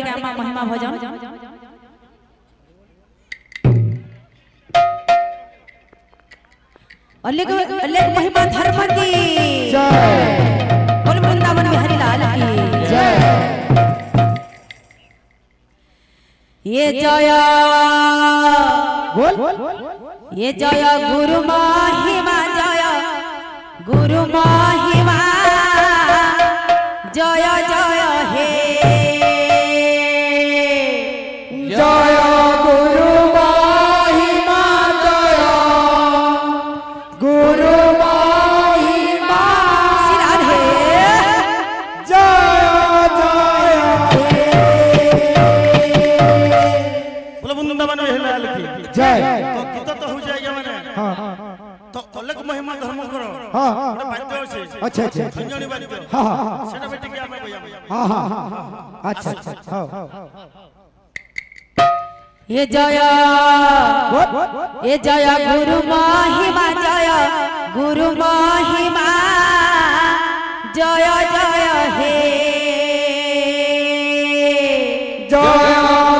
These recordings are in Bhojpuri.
के आमा महिमा भजन अलेख महिमा धर्म की जय बोल वृंदावन बिहारी लाल की जय। ये जया बोल ये जया गुरु महिमा जया गुरु महिमा जय जय हे जय गुरु महिमा जय गुरु महिमा सिरार हे जय जय बोलो वृंदावन बिहारी लाल की जय। तो गीत तो हो जाएगा मैंने हाँ तो अलग महिमा धर्म करो हाँ ଗୋଟେ ବାଦ୍ୟ ଅଛି अच्छा अच्छा ଖଞ୍ଜଣି ବାଦ୍ୟ हाँ हाँ ସେଟା ବି ଟିକେ ଆମେ କହିବା हाँ हाँ हाँ अच्छा अच्छा हाँ ये जया ये जया गुरु महिमा जय गुरु महिमा जय जय हे जय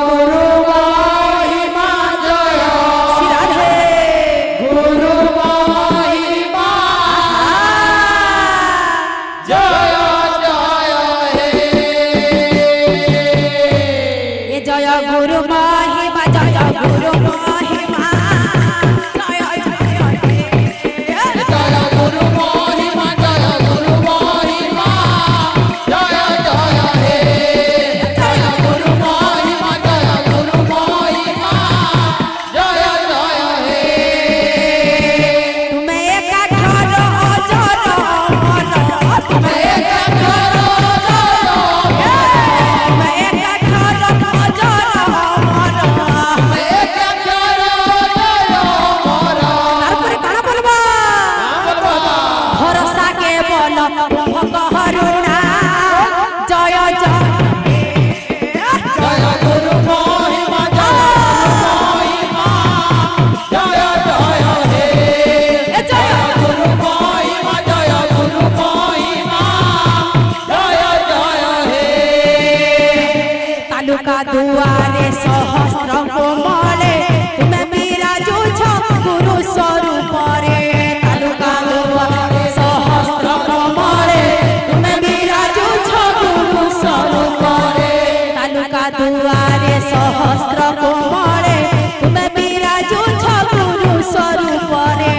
गुरु महिमा जय सिरार हे गुरु महिमा जय जय ये जय गुरु महिमा जय गुरु महिमा जय जय हे जय गुरु महिमा जय गुरु महिमा जय जय हे जय गुरु महिमा जय गुरु महिमा जय जय हे तुम्हें एकाकार अजर अमर तुम्हें एकाकार तुम्हें एकाकार अजर अमर तारपरे काना बोलबा भरोसा के बोल भगहरुणा जय जय जय गुरु महिमा जय जय हे जय गुरु महिमा जय गुरु महिमा जय जय हे तालुका दुआरे सहस्र कोमले तुम्हें विराजो छ गुरु स्वरूप रे तालुका दुआरे सहस्र कोमले तुम्हें विराजो छ गुरु स्वरूप रे तालुका दुआरे सहस्र कोमले तुम्हें विराजो छ गुरु स्वरूप रे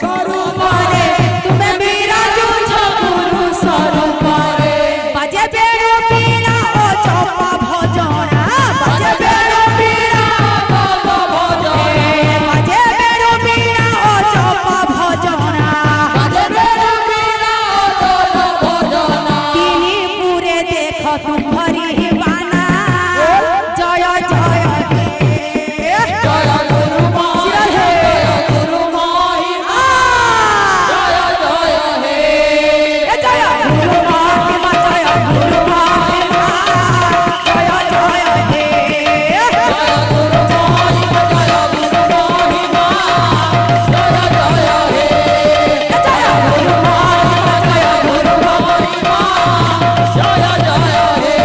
स्वरूप रे तुम्हें विराजो छ गुरु स्वरूप रे बाजे बेरो पीरा ओ चौपा भजना बाजे बेरो पीरा ओ चौपा भजना बाजे बेरो पीरा ओ चौपा भजना तिनी पूरे देख तुम भरी बाना जय जय हे जय गुरु महिमा जय गुरु महिमा जय जय हे जय गुरु महिमा जय गुरु महिमा जय जय हे जय गुरु महिमा जय गुरु महिमा जय जय हे जय गुरु महिमा जय गुरु महिमा जय जय हे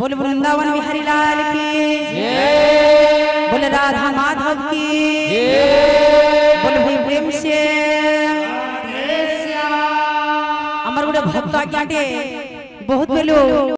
बोल वृंदावन बिहारी लाल की बोल राधा माधव की बोल भाई प्रेम से আমার গোটে ভক্ত আজ্ঞাটে বহুত বেলু